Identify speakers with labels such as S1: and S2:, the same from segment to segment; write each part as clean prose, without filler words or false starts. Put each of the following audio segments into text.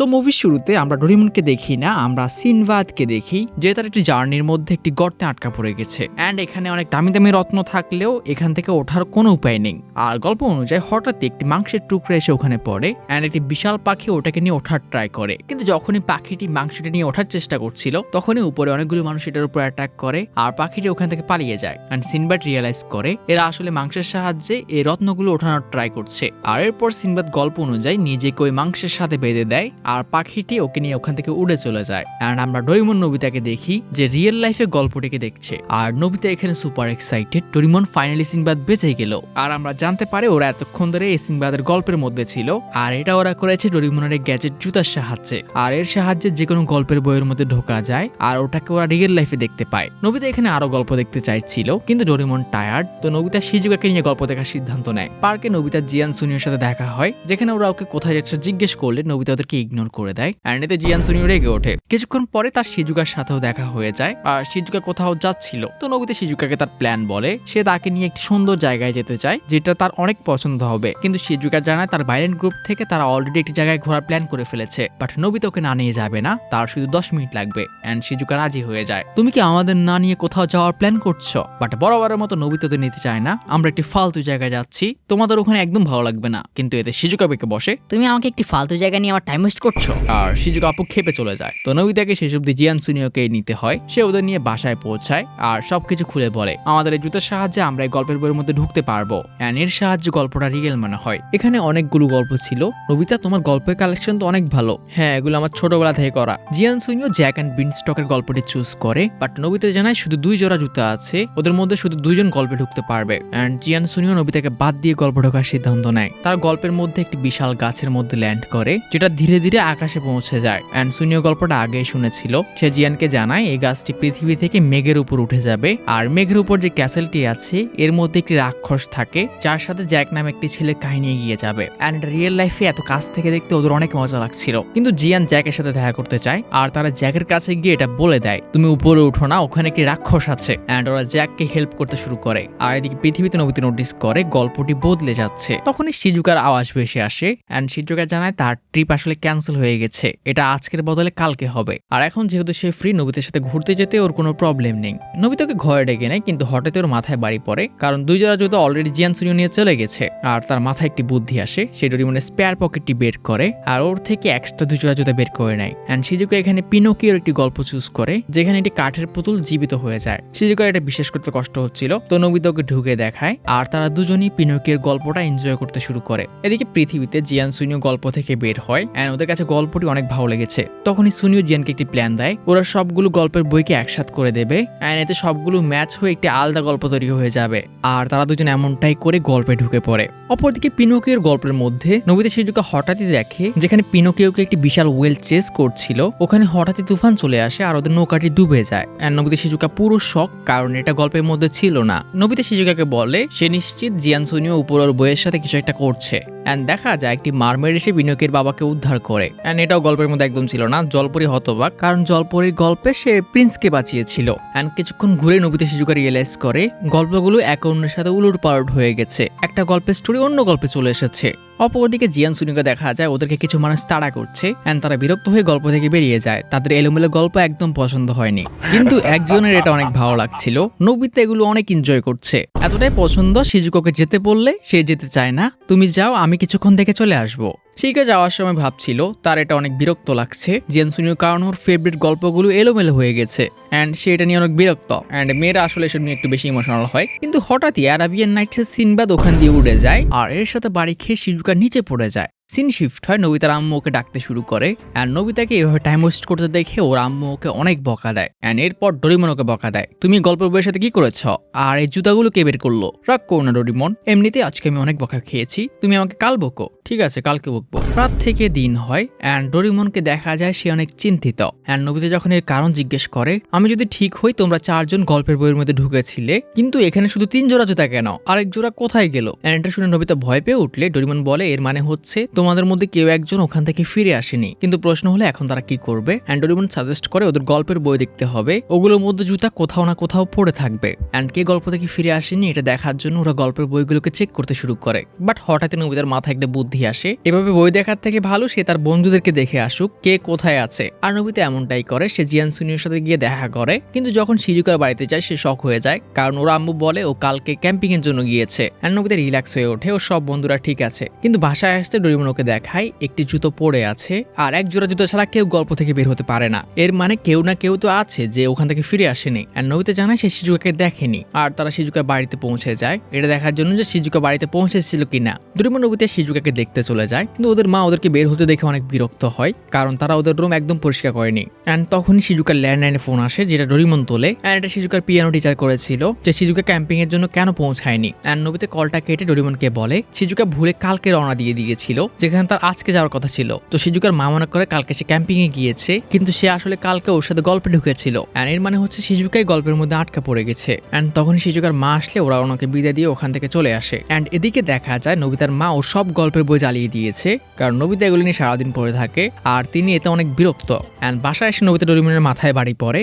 S1: So মুভির শুরুতে আমরা ডোরেমনকে দেখি না, আমরা সিনবাদকে দেখি যে তার একটি জার্নির মধ্যে একটি গর্তে আটকা পড়ে গেছে। অ্যান্ড এখানে অনেক দামি দামি রত্ন থাকলেও এখান থেকে ওঠার কোনো উপায় নেই। আর গল্প অনুযায়ী হঠাৎ একটি মাংসের টুকরা এসে ওখানে পড়ে অ্যান্ড একটি বিশাল পাখি ওটাকে নিয়ে ওঠার ট্রাই করে। কিন্তু যখনই পাখিটি মাংসটি নিয়ে ওঠার চেষ্টা করছিল তখনই উপরে অনেকগুলো মানুষ এটার উপর অ্যাটাক করে আর পাখিটি ওখান থেকে পালিয়ে যায়। অ্যান্ড সিনবাদ রিয়েলাইজ করে এরা আসলে মাংসের সাহায্যে এই রত্নগুলো ওঠানোর ট্রাই করছে। আর এরপর সিনবাদ গল্প অনুযায়ী নিজেকে ওই মাংসের সাথে বেঁধে দেয় আর পাখিটি ওকে নিয়ে ওখান থেকে উড়ে চলে যায়। অ্যান্ড আমরা ডোরেমন নোবিতাকে দেখি যে রিয়েল লাইফে গল্পটিকে দেখছে। আর নোবিতা এখানে super excited, Doraemon finally Sinbad বেঁচে গেল। আর আমরা জানতে পারি ওরা এতক্ষণ ধরে এই সিনবাদের গল্পের মধ্যে ছিল আর এটা ওরা করেছে ডোরেমনের গ্যাজেট জুতার সাহায্যে। আর এর সাহায্যে যে কোনো গল্পের বইয়ের মধ্যে ঢোকা যায় আর ওটাকে ওরা রিয়েল লাইফে দেখতে পায়। নোবিতা এখানে আরো গল্প দেখতে চাইছিল কিন্তু ডোরেমন টায়ার্ড, তো নোবিতা শিজুকাকে নিয়ে গল্প দেখার সিদ্ধান্ত নেয়। পার্কে নোবিতা জিয়ান সুনিওর সাথে দেখা হয়, যেখানে ওরা ওকে কোথায় যাচ্ছে জিজ্ঞেস করলে নোবিতা ওদেরকে ইগনোর করে দেয়। অ্যান্ড এতে জিয়ান সুনিও রেগে ওঠে। কিছুক্ষণ পরে তার শিজুকার সাথেও দেখা হয়ে যায় আর শিজুকা কোথাও যাচ্ছিল, তো নোবিতা শিজুকাকে তার প্ল্যান বলে। সে তাকে নিয়ে একটি সুন্দর জায়গায় যেতে চায় যেটা তার অনেক পছন্দ হবে। কিন্তু শিজুকা জানায় তার ভাইলেন্ট গ্রুপ থেকে তারা অলরেডি একটি জায়গায় ঘোরার প্ল্যান করে ফেলেছে, বাট নোবিতা ওকে না নিয়ে যাবে না, তার শুধু 10 মিনিট লাগবে। অ্যান্ড শিজুকা রাজি হয়ে যায়। তুমি কি আমাদের না নিয়ে কোথাও যাওয়ার প্ল্যান করছো? বাট বরাবরের মতো নোবিতা তো নিতে চায় না। আমরা একটি ফালতু জায়গায় যাচ্ছি, তোমাদের ওখানে একদম ভালো লাগবে না। কিন্তু এতে শিজুকা বেঁকে বসে,
S2: তুমি আমাকে একটি ফালতু জায়গা নিয়ে আমার টাইম ওয়েস্ট করছো।
S1: আর শিজুকা আপু খেপে চলে যায়। তো নোবিতাকে শেষ অব্দি জিয়ান সুনিওকে নিতে হয়। সে ওদের নিয়ে বাসায় পৌঁছায় আর সবকিছু খুলে বলে আমাদের এই জুতার সাহায্যে আমরা এই গল্পের বইয়ের মধ্যে ঢুকতে পারবো। অ্যান্ড এর সাহায্যে গল্পটা রিয়েল মনে হয়। এখানে অনেকগুলো গল্প ছিল। নোবিতা, তোমার গল্পের কালেকশন তো অনেক ভালো। হ্যাঁ, এগুলো আমার ছোটবেলা থেকে করা। জিয়ান সুনিও জ্যাক অ্যান্ড বিনস্টকের গল্পটি চুজ করে, বাট নোবিতা জানায় শুধু 2 জোড়া জুতা আছে, ওদের মধ্যে শুধু 2 জন গল্পে ঢুকতে পারবে। অ্যান্ড জিয়ান সুনিও নোবিতাকে বাদ দিয়ে গল্প ঢোকার সিদ্ধান্ত নেয়। তার গল্পের মধ্যে একটি বিশাল গাছের মধ্যে ল্যান্ড করে যেটা ধীরে ধীরে আকাশে পৌঁছে যায়। অ্যান্ড সুনিও গল্পটা আগেই শুনেছিল। সে জিয়ানকে জানায় এই গাছটি পৃথিবী থেকে মেঘের উপর উঠে যাবে আর মেঘের উপর যে ক্যাসেলটি আছে এর মধ্যে একটি রাক্ষস থাকে যার সাথে জ্যাক নামে একটি ছেলে কাহিনী এগিয়ে যাবে। অ্যান্ড রিয়েল লাইফে এত কাছ থেকে দেখতে ওদের অনেক মজা লাগছিল। কিন্তু জিয়ান জ্যাকের সাথে দেখা করতে চায় আর তারা জ্যাকের কাছে গিয়ে এটা বলে দেয় তুমি উপরে উঠো না, ওখানে একটি রাক্ষস আছে। অ্যান্ড ওরা জ্যাককে হেল্প করতে শুরু করে। আর এদিকে পৃথিবীতে নোবিতা নোটিস করে গল্পটি বদলে যাচ্ছে। তখনই শিজুকার আওয়াজ ভেসে আসে অ্যান্ড শিজুকা জানায় তার ট্রিপ আসলে ক্যান্সেল হয়ে গেছে, এটা আজকের বদলে কালকে হবে। আর এখন যেহেতু সে ফ্রি, নোবিতার সাথে ঘুরতে যেতে ওর কোনো প্রবলেম নেই। নোবিতাকে ঘরে ডেকে নেয় কিন্তু হঠাৎ ওর মাথায় বাড়ি পড়ে, কারণ 2 জোড়া জুতো অলরেডি জিয়ান সুনিও নিয়ে চলে গেছে। আর তার মাথায় একটি বুদ্ধি আসে, সে ডোরেমনের স্পেয়ার পকেটটি বের করে আর ওর থেকে এক্সট্রা 2 জোড়া জুতো বের করে নেয়। অ্যান্ড শিজুকা এখানে পিনোকিওর একটি গল্প চুজ করে যেখানে একটি কাঠের পুতুল জীবিত হয়ে যায়। শিজুকার এটা বিশ্বাস করতে কষ্ট হচ্ছিল, তো নোবিতা ওকে ঢুকে দেখায় আর তারা দুজনই পিনোকিওর গল্পটা এনজয় করতে শুরু করে। এদিকে পৃথিবীতে জিয়ান সুনিও গল্প থেকে বের হয় অ্যান্ড ওদের কাছে গল্পটি অনেক ভালো লেগেছে। তখনই সুনিও জিয়ানকে একটি প্ল্যান দেয়, ওরা সবগুলো গল্পের বইকে একসাথ করে দেবে অ্যান্ড এতে সবগুলো ম্যাচ হয়ে একটি আলাদা গল্প তৈরি হয়ে যাবে। আর তারা দুজন এমনটাই করে গল্পে ঢুকে পড়ে। অপরদিকে পিনোকিওর গল্পের মধ্যে নোবিতা শিজুকা হঠাৎই দেখে যেখানে পিনোকিওকে একটি বিশাল ওয়েল চেস করছিল ওখানে হঠাৎই তুফান চলে আসে আর ওদের নৌকাটি ডুবে যায়। অ্যান্ড নোবিতা শিজুকা পুরো শক, কারণ এটা গল্পের মধ্যে ছিল না। নোবিতা শিজুকাকে বলে সে নিশ্চিত জিয়ান সুনিও উপর ওর বইয়ের সাথে কিছু একটা করছে। অ্যান্ড দেখা যায় একটি মারমেড এসে পিনোকিওর বাবাকে উদ্ধার করে। অ্যান্ড এটাও গল্পের মধ্যে একদম ছিল না। জলপরি হতবাক, কারণ জলপরির গল্পে সে প্রিন্সকে বাঁচিয়েছিল। অ্যান্ড কিছুক্ষণ ঘুরে নোবিতা শিজুকা রিয়েলাইজ করে গল্পগুলো এক অন্যের সাথে উলট পালট হয়ে গেছে, একটা গল্পের স্টোরি অন্য গল্পে চলে এসেছে। অপরদিকে জিয়ান সুনিকে দেখা যায় ওদেরকে কিছু মানুষ তাড়া করছে অ্যান্ড তারা বিরক্ত হয়ে গল্প থেকে বেরিয়ে যায়। তাদের এলোমেলো গল্প একদম পছন্দ হয়নি, কিন্তু একজনের এটা অনেক ভালো লাগছিল। নোবিতা এগুলো অনেক এনজয় করছে, এতটাই পছন্দ শিজুকাকে যেতে বললে সে যেতে চায় না। তুমি যাও, আমি কিছুক্ষণ থেকে চলে আসবো। শিখে যাওয়ার সময় ভাবছিল তার এটা অনেক বিরক্ত লাগছে জিয়ান সুনিও, কারণ ওর ফেভারিট গল্পগুলো এলোমেলো হয়ে গেছে অ্যান্ড সে এটা নিয়ে অনেক বিরক্ত। অ্যান্ড মেয়েরা আসলে এসব নিয়ে একটু বেশি ইমোশনাল হয়। কিন্তু হঠাৎই আরাবিয়ান নাইটসের সিনবাদ ওখান দিয়ে উড়ে যায় আর এর সাথে বাড়ি খেয়ে শিজুকা নিচে পড়ে যায়। সিন শিফট হয়, নোবিতার আম্মু ওকে ডাকতে শুরু করে অ্যান্ড নোবিতাকে এভাবে টাইম ওয়েস্ট করতে দেখে ওর আম্মু ওকে অনেক বকা দেয়। অ্যান্ড এরপর ডোরেমন ওকে বকা দেয়, তুমি গল্পের বইয়ের সাথে কি করেছ আর এই জুতাগুলো কে বের করলো? রাগ করো না ডোরেমন, এমনিতে আজকে আমি অনেক বকা খেয়েছি, তুমি আমাকে কাল বকো। ঠিক আছে, কালকে বকবো। রাত থেকে দিন হয় অ্যান্ড ডোরেমনকে দেখা যায় সে অনেক চিন্তিত। অ্যান্ড নোবিতা যখন এর কারণ জিজ্ঞেস করে, আমি যদি ঠিক হই তোমরা 4 জন গল্পের বইয়ের মধ্যে ঢুকেছিলে, কিন্তু এখানে শুধু 3 জোড়া জুতা কেন, আরেক জোড়া কোথায় গেল? অ্যান্ড এটা শুনে নোবিতা ভয় পেয়ে উঠলে ডোরেমন বলে এর মানে হচ্ছে তোমাদের মধ্যে কেউ একজন ওখান থেকে ফিরে আসেনি, কিন্তু প্রশ্ন হলো এখন তারা কি করবে। অ্যান্ড ডোরেমন সাজেস্ট করে ওদের গল্পের বই দেখতে হবে, ওগুলোর মধ্যে জুতা কোথাও না কোথাও পড়ে থাকবে। অ্যান্ড কে গল্প থেকে ফিরে আসেনি এটা দেখার জন্য ওরা গল্পের বইগুলোকে চেক করতে শুরু করে। বাট হঠাৎ নোবিতার মাথায় একটা বুদ্ধি আসে, এভাবে বই দেখার থেকে ভালো সে তার বন্ধুদেরকে দেখে আসুক কে কোথায় আছে। আর নোবিতা এমনটাই করে, সে জিয়ান সুনিওর সাথে গিয়ে দেখা করে। কিন্তু যখন শিজুকার বাড়িতে যায় সে শক হয়ে যায়, কারণ ওর আম্মু বলে ও কালকে ক্যাম্পিং এর জন্য গিয়েছে। অ্যান্ড নোবিতা রিল্যাক্স হয়ে ওঠে, ও সব বন্ধুরা ঠিক আছে। কিন্তু বাসায় আসতে ডোরেমন ওকে দেখায় একটি জুতো পড়ে আছে, আর এক জোড়া জুতো ছাড়া কেউ গল্প থেকে বের হতে পারে না। এর মানে কেউ না কেউ তো আছে যে ওখান থেকে ফিরে আসেনি। অ্যান্ড নোবিতা জানায় সে শিজুকাকে দেখেনি। আর তারা শিজুকা বাড়িতে পৌঁছে যায় এটা দেখার জন্য যে শিজুকা বাড়িতে পৌঁছেছিল কিনা। ডোরেমন নোবিতা শিজুকাকে দেখতে চলে যায়, কিন্তু ওদের মা ওদেরকে বের হতে দেখে অনেক বিরক্ত হয়, কারণ তারা ওদের রুম একদম পরিষ্কার করেনি। অ্যান্ড তখনই শিজুকার ল্যান্ডলাইনে ফোন আসে, যেটা ডোরেমন তোলে। অ্যান্ড এটা শিজুকার পিয়ানো টিচার করেছিল যে শিজুকা ক্যাম্পিং এর জন্য কেন পৌঁছায়নি। অ্যান্ড নোবিতা কলটা কেটে ডোরেমনকে বলে শিজুকা ভুলে কালকে রওনা দিয়ে দিয়েছিল, যেখানে তার আজকে যাওয়ার কথা ছিল। তো শিজুকার মা মনে করে কালকে সে ক্যাম্পিং এ গিয়েছে, কিন্তু সে আসলে কালকে ওর সাথে গল্পে ঢুকেছিল। অ্যান্ড এর মানে হচ্ছে শিজুকাই গল্পের মধ্যে আটকা পড়ে গেছে। অ্যান্ড তখন শিজুকার মা আসলে ওরা ওনাকে বিদায় দিয়ে ওখান থেকে চলে আসে। অ্যান্ড এদিকে দেখা যায় নোবিতার মা ও সব গল্পের বই জ্বালিয়ে দিয়েছে, কারণ নোবিতা এগুলি নিয়ে সারাদিন পড়ে থাকে আর তিনি এতে অনেক বিরক্ত। অ্যান্ড বাসায় এসে নোবিতা ডোরেমনের মাথায় বাড়ি পড়ে।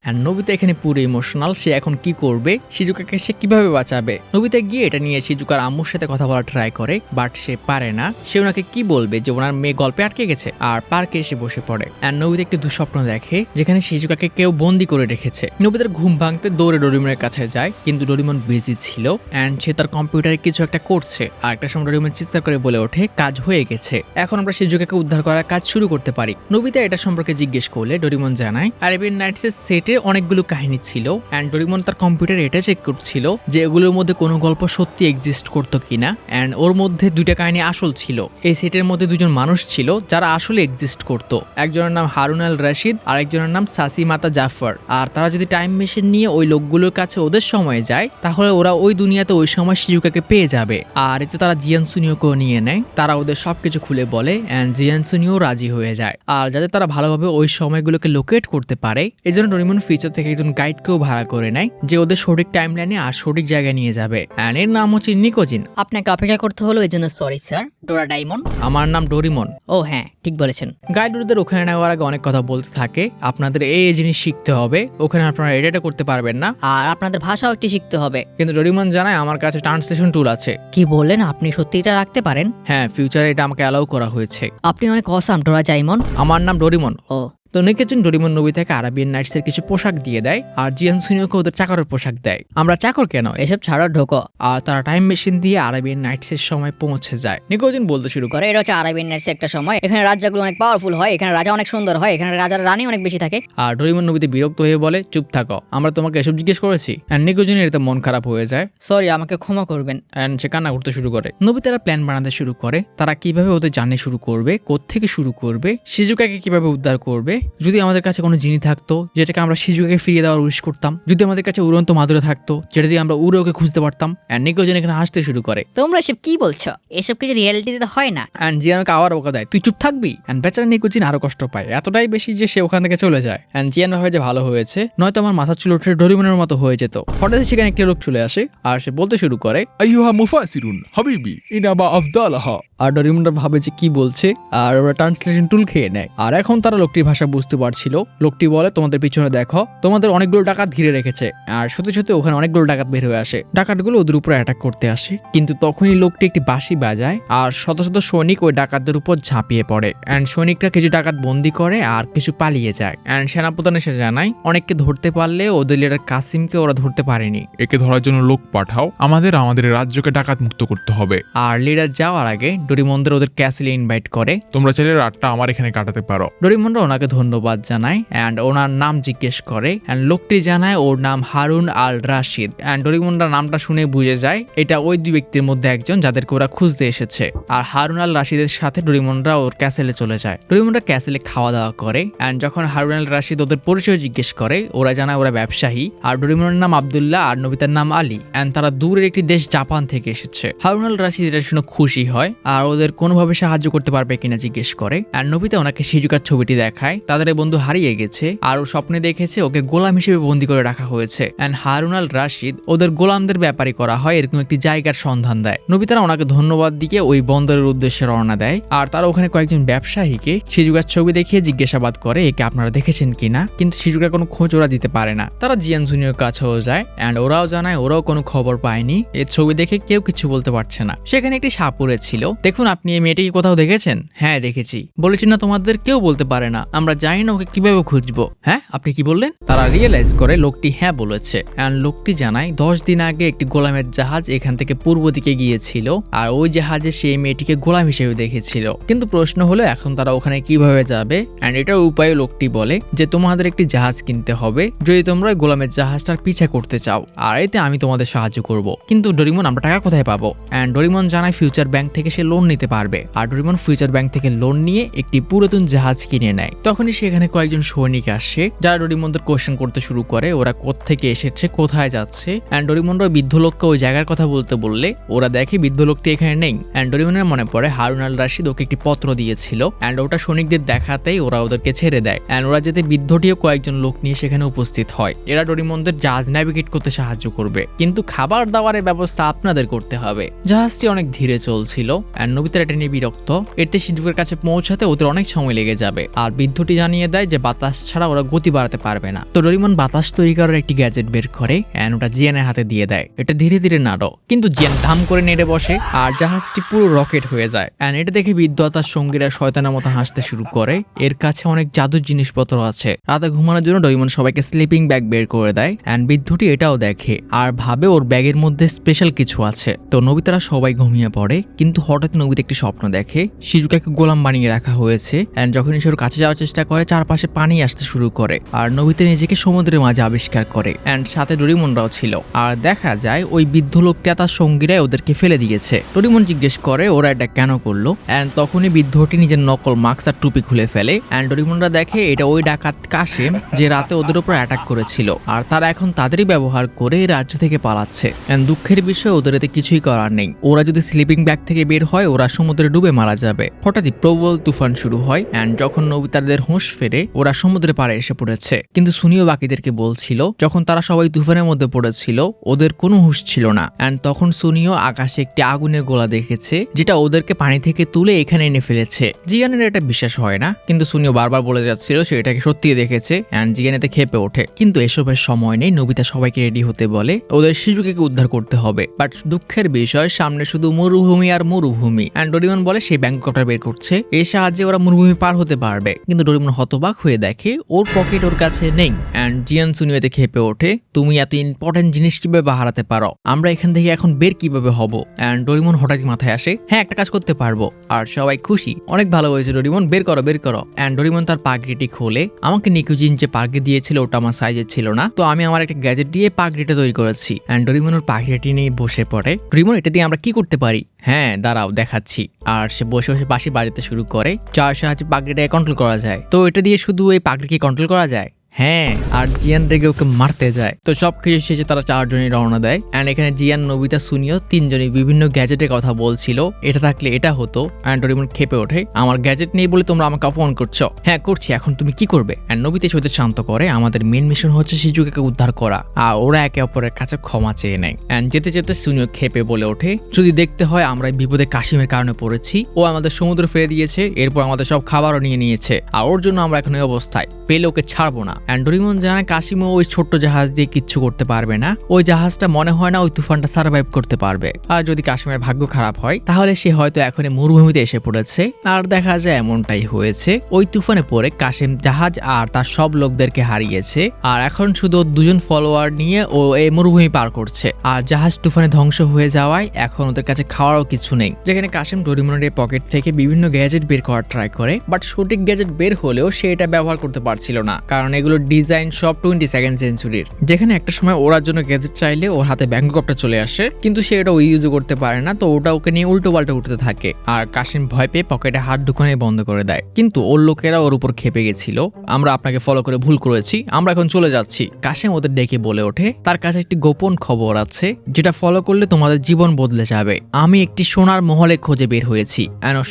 S1: আর নোবিতা এখানে পুরো ইমোশনাল, সে এখন কি করবে, শিজুকাকে সে কিভাবে বাঁচাবে। নোবিতা গিয়ে এটা নিয়ে শিজুকার আম্মুর সাথে কথা বলা ট্রাই করে, বাট সে পারে না। সে ওনাকে কি বলবে যে ওনার মেয়ে গল্পে আটকে গেছে। আর পার্কে এসে বসে পড়ে। আর নোবিতা একটি দুঃস্বপ্ন দেখে, যেখানে শিজুকাকে কেউ বন্দি করে রেখেছে। নোবিতার ঘুম ভাঙতে দৌড়ে ডোরেমনের কাছে যায়, কিন্তু ডোরেমন বিজি ছিল। অ্যান্ড সে তার কম্পিউটারে কিছু একটা করছে। আর একটা সময় ডোরেমন চিৎকার করে বলে ওঠে কাজ হয়ে গেছে, এখন আমরা শিজুকাকে উদ্ধার করার কাজ শুরু করতে পারি। নোবিতা এটা সম্পর্কে জিজ্ঞেস করলে ডোরেমন জানায় আরাবিয়ান নাইটসের সেটে অনেকগুলো কাহিনী ছিল। অ্যান্ড ডোরেমন তার কম্পিউটারে এটা চেক করছিল যে এগুলোর মধ্যে কোনো গল্প সত্যি এক্সিস্ট করতো কিনা। অ্যান্ড ওর মধ্যে দুইটা কাহিনী আসল ছিল। এই সেটের মধ্যে দুজন মানুষ ছিল যারা আসলে এক্সিস্ট করতো, একজনের নাম হারুন আল রশিদ আর একজনের নাম সাসি মাতা জাফর। আর তারা যদি টাইম মেশিন নিয়ে ওই লোকগুলোর কাছে ওদের সময় যায়, তাহলে ওরা ওই দুনিয়াতে ওই সময় শিজুকাকে পেয়ে যাবে। আর এতে তারা জিয়ান সুনিওকেও নিয়ে নেয়। তারা ওদের সবকিছু খুলে বলে, অ্যান্ড জিয়ান সুনিও রাজি হয়ে যায়। আর যাতে তারা ভালোভাবে ওই সময়গুলোকে লোকেট করতে পারে, এই জন্য ডোরেমন ফিচার থেকে একজন গাইডকেও ভাড়া করে নেয়, যে ওদের সঠিক টাইম লাইনে আর সঠিক জায়গায় নিয়ে যাবে। অ্যান্ড এর নাম হচ্ছে নিকোজিন।
S2: আপনাকে অপেক্ষা করতে হলো, এই জন্য সরি স্যার। ডোরা ডায়মন্ড।
S1: আমার নাম ডোরিমন।
S2: ও হ্যাঁ, ঠিক বলেছেন।
S1: গাইড ওদের ওখানে নেওয়ার আগে অনেক কথা বলতে থাকে, আপনাদের এই জিনিস শিখতে হবে, ওখানে আপনারা এটা করতে পারবেন না,
S2: আর আপনাদের ভাষাও একটি শিখতে হবে।
S1: কিন্তু ডোরিমন জানায় আমার কাছে ট্রান্সলেশন টুল আছে।
S2: কি বললেন, আপনি সত্যি এটা রাখতে পারেন?
S1: হ্যাঁ, ফিউচারে এটা আমাকে অ্যালাউ করা হয়েছে।
S2: আপনি অনেক অসাম ডোরা ডায়মন।
S1: আমার নাম ডোরিমন।
S2: ও
S1: তো নিকেজন ডোরিমন নোবিতাকে আরাবিয়ান নাইটস এর কিছু পোশাক দিয়ে দেয়, আর জিয়ান সুনিওকে ওদের চাকরের পোশাক দেয়। আমরা চাকর কেন,
S2: এসব ছাড়া ঢোকো।
S1: আর তারা টাইম মেশিন দিয়ে আরাবিয়ান নাইটস এর সময় পৌঁছে যায়। নিকোজন বলতে শুরু করে,
S2: করে এটা হচ্ছে আরাবিয়ান নাইটস একটা সময়, এখানে রাজ্যগুলো অনেক পাওয়ারফুল হয়, এখানে রাজা অনেক সুন্দর হয়, এখানে রাজার রানী অনেক বেশি থাকে।
S1: আর ডোরিমন নোবিতে বিরক্ত হয়ে বলে চুপ থাকো, আমরা তোমাকে এসব জিজ্ঞেস করেছি। অ্যান্ড নিকোজনের এতে মন খারাপ হয়ে যায়।
S2: সরি, আমাকে ক্ষমা করবেন।
S1: অ্যান্ড সে কান্না করতে শুরু করে। নোবিতারা প্ল্যান বানাতে শুরু করে, তারা কিভাবে ওদের জার্নি শুরু করবে, কোত্থেকে শুরু করবে, শিজুকাকে কিভাবে উদ্ধার করবে। যদি আমাদের কাছে কোনো জিনিস থাকতো যেটাকে আমরা শিজুকাকে ফিরিয়ে দেওয়ার উইশ করতাম, যদি আমাদের কাছে উড়ন্ত মাদুরে থাকতো যেটা দিয়ে আমরা উড়োকে খুঁজতে পারতাম। অ্যান্ড নিকোজন এখানে হাসতে শুরু করে।
S2: তোমরা এসব কি বলছো, এসব কিছু রিয়েলিটিতে হয় না।
S1: অ্যান্ড জিয়ানকে আবার বকা দেয়, তুই চুপ থাকবি। অ্যান্ড বেচারা নিকোজিন আরো কষ্ট পায়, এতটাই বেশি যে সে ওখান থেকে চলে যায়। অ্যান্ড জিয়ান হয় যে ভালো হয়েছে, নয়তো আমার মাথার চুল উঠে ডোরিমনের মতো হয়ে যেত। হঠাৎ সেখানে একটি লোক চলে আসে, আর সে বলতে শুরু করে
S3: أيها مفاسر حبيبي إنما أفضلها
S1: আর ডোরিমনরা ভাবে যে কি বলছে, আর ওরা ট্রান্সলেশন টুল খেয়ে নেয়। আর এখন তারা লোকটির ভাষা বুঝতে পারছিল। লোকটি বলে তোমাদের পিছনে দেখো, তোমাদের অনেকগুলো ডাকাত ঘিরে রেখেছে। আর সত্যি সত্যি ওখানে অনেকগুলো ডাকাত বের হয়ে আসে, ডাকাতগুলো ওদের উপরে অ্যাটাক করতে আসে। কিন্তু তখনই লোকটি একটি বাঁশি বাজায়, আর শত শত সৈনিক ওই ডাকাতদের উপর ঝাঁপিয়ে পড়ে। অ্যান্ড সৈনিকরা কিছু ডাকাত বন্দি করে আর কিছু পালিয়ে যায়। অ্যান্ড সেনাপ্রধান এসে জানায় অনেককে ধরতে পারলে ওদের লিডার কাসিমকে ওরা ধরতে পারেনি।
S3: একে ধরার জন্য লোক পাঠাও, আমাদের রাজ্যকে ডাকাত মুক্ত করতে হবে।
S1: আর লিডার যাওয়ার আগে ডোরিমনদের ওদের ক্যাসেলে ইনভাইট করে।
S3: তোমরা চাইলে রাতটা আমার এখানে কাটাতে পারো।
S1: ডোরিমনরা ওনাকে ধন্যবাদ জানায় অ্যান্ড ওনার নাম জিজ্ঞেস করে। অ্যান্ড লোকটি জানায় ওর নাম হারুন আল রাশিদ। অ্যান্ড ডোরিমনরা নামটা শুনে বুঝে যায় এটা ওই দুই ব্যক্তির মধ্যে একজন যাদেরকে ওরা খুঁজতে এসেছে। আর হারুন আল রাশিদের সাথে ডোরিমনরা ওর ক্যাসেলে চলে যায়। ডোরিমনরা ক্যাসেলে খাওয়া দাওয়া করে। অ্যান্ড যখন হারুন আল রাশিদ ওদের পরিচয় জিজ্ঞেস করে, ওরা জানায় ওরা ব্যবসায়ী। আর ডোরিমনের নাম আব্দুল্লাহ আর নবিতার নাম আলী। অ্যান্ড তারা দূরের একটি দেশ জাপান থেকে এসেছে। হারুন আল রাশিদ এটা শুনে খুশি হয়, আর ওদের কোনোভাবে সাহায্য করতে পারবে কিনা জিজ্ঞেস করে। আর নবিতা ওনাকে শিজুকার ছবিটি দেখায়, তাদের এই বন্ধু হারিয়ে গেছে আর ও স্বপ্নে দেখেছে ওকে গোলাম হিসেবে বন্দী করে রাখা হয়েছে। এন্ড হারুন আল রাশিদ ওদের গোলামদের ব্যাপারী করা হয় এরকম একটি জায়গার সন্ধান দেয়। নবিতারা ওনাকে ধন্যবাদ দিয়ে ওই বন্দরের উদ্দেশ্যে রওনা দেয় আর তারা ওখানে কয়েকজন ব্যবসায়ীকে শিজুকার ছবি দেখিয়ে জিজ্ঞাসাবাদ করে একে আপনারা দেখেছেন কিনা, কিন্তু শিজুকার কোনো খোঁজ ওরা দিতে পারে না। তারা জিয়ান জুনিয়র কাছেও যায় এন্ড ওরাও জানায় ওরাও কোনো খবর পায়নি। এর ছবি দেখে কেউ কিছু বলতে পারছে না। সেখানে একটি সাপুরে ছিল। দেখুন আপনি এই মেয়েটিকে কোথাও দেখেছেন? হ্যাঁ দেখেছি। বলেছি না তোমাদের কেউ বলতে পারে না, আমরা জানি না ওকে কিভাবে খুঁজবো। হ্যাঁ আপনি কি বললেন? তারা রিয়েলাইজ করে লোকটি হ্যাঁ বলেছে এন্ড লোকটি জানায় 10 দিন আগে একটি গোলামের জাহাজ এখান থেকে পূর্ব দিকে গিয়েছিল আর ওই জাহাজে সেই মেয়েটিকে গোলাম হিসেবে দেখেছিল। কিন্তু প্রশ্ন হলো এখন তারা ওখানে কিভাবে যাবে? এন্ড এটার উপায় লোকটি বলে যে তোমাদের একটি জাহাজ কিনতে হবে যদি তোমরা গোলামের জাহাজটার পিছা করতে চাও, আর এতে আমি তোমাদের সাহায্য করব। কিন্তু ডোরিমন আমরা টাকা কোথায় পাবো? এন্ড ডোরিমন জানায় ফিউচার ব্যাংক থেকে সে লোন নিতে পারবে। আর ডোরিমন ফিউচার ব্যাংক থেকে লোন নিয়ে একটি পুরাতন জাহাজ কিনে নেয়। তখনই সেখানে কয়েকজন সৈনিক আসে যারা ডোরিমনদের কোশ্চেন করতে শুরু করে ওরা কোত্থেকে এসেছে, কোথায় যাচ্ছে। এন্ড ডোরিমনরা বৃদ্ধ লোককে ওই জায়গার কথা বলতে বললে ওরা দেখে বৃদ্ধ লোকটি এখানে নেই। এন্ড ডোরিমনের মনে পড়ে হারুন আল রাশিদ ওকে একটি পত্র দিয়েছিল এন্ড ওটা সৈনিকদের দেখাতেই ওরা ওদেরকে ছেড়ে দেয়। এন্ড ওরা যেতে বৃদ্ধটিও কয়েকজন লোক নিয়ে সেখানে উপস্থিত হয়। এরা ডোরিমনদের জাহাজ ন্যাভিগেট করতে সাহায্য করবে, কিন্তু খাবার দাবারের ব্যবস্থা আপনাদের করতে হবে। জাহাজটি অনেক ধীরে চলছিল এন্ড নবিতারা এটা নিয়ে বিরক্ত। এতে শিজুকের কাছে পৌঁছাতে ওদের অনেক সময় লেগে যাবে। আর বৃদ্ধটি জানিয়ে দেয় যে বাতাস ছাড়া ওরা গতি বাড়াতে পারবে না। তো ডোরিমন বাতাস তৈরি করার একটি গ্যাজেট বের করে এন্ড ওটা জিয়ানের হাতে দিয়ে দেয়। এটা ধীরে ধীরে নাড়ো, কিন্তু জিয়ান ধাম করে নেড়ে বসে আর জাহাজটি পুরো রকেট হয়ে যায়। এন্ড এটা দেখে বৃদ্ধ তার সঙ্গীরা শয়তানের মতো হাসতে শুরু করে। এর কাছে অনেক জাদুর জিনিসপত্র আছে। রাতে ঘুমানোর জন্য ডোরিমন সবাইকে স্লিপিং ব্যাগ বের করে দেয় এন্ড বৃদ্ধটি এটাও দেখে আর ভাবে ওর ব্যাগের মধ্যে স্পেশাল কিছু আছে। তো নবিতারা সবাই ঘুমিয়ে পড়ে, কিন্তু হঠাৎ নবিতা একটি স্বপ্ন দেখে শিজুকাকে গোলাম বানিয়ে রাখা হয়েছে। এন্ড যখনই সে ওর কাছে যাওয়ার চেষ্টা করে চারপাশে পানি আসতে শুরু করে আর নবিতা নিজেকে সমুদ্রের মাঝে আবিষ্কার করে। এন্ড সাথে ডোরিমনরাও ছিল আর দেখা যায় ওই বৃদ্ধ লোকটা তার সঙ্গীরাই ওদেরকে ফেলে দিয়েছে। ডোরিমন জিজ্ঞেস করে ওরা এটা কেন করলো। এন্ড তখনই বৃদ্ধটি নিজের নকল মাস্ক আর টুপি খুলে ফেলে। এন্ড ডোরিমনরা দেখে এটা ওই ডাকাত কাশেম যে রাতে ওদের উপর অ্যাটাক করেছিল আর তারা এখন তাদেরই ব্যবহার করে রাজ্য থেকে পালাচ্ছে। এন্ড দুঃখের বিষয় ওদের এতে কিছুই করার নেই। ওরা যদি স্লিপিং ব্যাগ থেকে বের হয় ওরা সমুদ্রে ডুবে মারা যাবে। হঠাৎই প্রবল তুফান শুরু হয় এন্ড যখন নবিতাদের হুঁশ ফেরে ওরা সমুদ্রে পাড়ে এসে পড়েছে। কিন্তু সুনিও বাকিদেরকে বলছিল যখন তারা সবাই তুফানের মধ্যে পড়েছিল ওদের কোনো হুঁশ ছিল না। এন্ড তখন সুনিও আকাশে একটি আগুনের গোলা দেখেছে যেটা ওদেরকে পানি থেকে তুলে এখানে এনে ফেলেছে। জিয়ানের এটা বিশ্বাস হয় না, কিন্তু সুনিও বারবার বলে যাচ্ছিল সে এটাকে সত্যি দেখেছে। এন্ড জিয়ান এতে খেপে ওঠে, কিন্তু এসবের সময় নেই। নবিতা সবাইকে রেডি হতে বলে, ওদের শিজুকে উদ্ধার করতে হবে। বাট দুঃখের বিষয় সামনে শুধু মরুভূমি আর মরুভূমি। এন্ড ডোরিমন বলে সে ব্যাংককটা বের করছে, এর সাহায্যে ওরা মরুভূমি পার হতে পারবে। কিন্তু ডোরিমন হতবাক হয়ে দেখে ওর পকেট ওর কাছে নেই। এন্ড জিয়ান সুনিওতে খেপে ওঠে, তুমি এত ইম্পর্টেন্ট জিনিস কিভাবে হারাতে পারো? আমরা এখান থেকে এখন বের কিভাবে হব? এন্ড ডোরিমন হঠাৎই মাথায় আসে, হ্যাঁ একটা কাজ করতে পারবো। আর সবাই খুশি, অনেক ভালো হয়েছে ডোরিমন, বের করো বের করো। এন্ড ডোরিমন তার পাগড়িটি খোলে। আমাকে নিকুজিন যে পাগড়ি দিয়েছিল ওটা আমার সাইজের ছিল না, তো আমি আমার একটা গ্যাজেট দিয়ে পাগড়িটা তৈরি করেছি। এন্ড ডোরিমন ওর পাগড়িটি নিয়ে বসে পড়ে। ডোরিমন এটা দিয়ে আমরা কি করতে পারি? হ্যাঁ দাঁড়াও দেখাচ্ছি। আর সে বসে বসে বাঁশি বাজাতে শুরু করে। যার সাহায্যে পাগড়িটাকে কন্ট্রোল করা যায়। তো এটা দিয়ে শুধু এই পাগড়িকে কন্ট্রোল করা যায়? হ্যাঁ। আর জিয়ান রেগে ওকে মারতে যায়। তো সবকিছু শেষে তারা চারজনই রওনা দেয়। এন্ড এখানে জিয়ান, নবিতা, সুনিও তিনজনই বিভিন্ন গ্যাজেটের কথা বলছিল, এটা থাকলে এটা হতো। এন্ড ডোরিমন খেপে ওঠে, আমার গ্যাজেট নেই বলে তোমরা আমাকে অপমান করছো। হ্যাঁ করছি, এখন তুমি কি করবে? এন্ড নবিতা ওদের শান্ত করে, আমাদের মেন মিশন হচ্ছে শিজুকে উদ্ধার করা। আর ওরা একে অপরের কাছে ক্ষমা চেয়ে নেয়। এন্ড যেতে যেতে সুনিও খেপে বলে ওঠে, যদি দেখতে হয় আমরা বিপদে কাশিমের কারণে পড়েছি। ও আমাদের সমুদ্র ফেলে দিয়েছে, এরপর আমাদের সব খাবারও নিয়ে নিয়েছে। আর ওর জন্য আমরা এখন এই অবস্থায়, পেলে ওকে ছাড়বো না। এন্ড ডোরিমন জানায় কাশিমও ওই ছোট্ট জাহাজ দিয়ে কিচ্ছু করতে পারবে না। ওই জাহাজটা মনে হয় না ওই তুফানটা সার্ভাইভ করতে পারবে। আর যদি কাশিমের ভাগ্য খারাপ হয় তাহলে সে হয়তো এখনই মরুভূমিতে এসে পড়েছে। আর দেখা যায় এমনটাই হয়েছে। ওই তুফানে পড়ে কাশিম জাহাজ আর তার সব লোকদেরকে হারিয়েছে। আর এখন শুধু দুজন ফলোয়ার নিয়ে ও এই মরুভূমি পার করছে। আর জাহাজ তুফানে ধ্বংস হয়ে যাওয়ায় এখন ওদের কাছে খাওয়ারও কিছু নেই। যেখানে কাশিম ডোরিমনের পকেট থেকে বিভিন্ন গ্যাজেট বের করার ট্রাই করে, বাট সঠিক গ্যাজেট বের হলেও সে এটা ব্যবহার করতে পারছে পারছিল না, কারণ এগুলোর ডিজাইন সব 22nd সেঞ্চুরির। যেখানে একটা সময় ওড়ার জন্য গ্যাজেট চাইলে ওর হাতে ব্যাংককপটা চলে আসে, কিন্তু সে এটা ইউজ করতে পারে না, তো ওটা ওকে নিয়ে উল্টো পাল্টা উঠতে থাকে। আর কাশিম ভয় পেয়ে পকেটে হাত ঢুকানো বন্ধ করে দেয়, কিন্তু ওর লোকেরা ওর উপর খেপে গেছিল। আমরা আপনাকে ফলো করে ভুল করেছি, আমরা এখন চলে যাচ্ছি। কাশিম ওদের ডেকে বলে ওঠে তার কাছে একটি গোপন খবর আছে যেটা ফলো করলে তোমাদের জীবন বদলে যাবে। আমি একটি সোনার মহলে খোঁজে বের হয়েছি।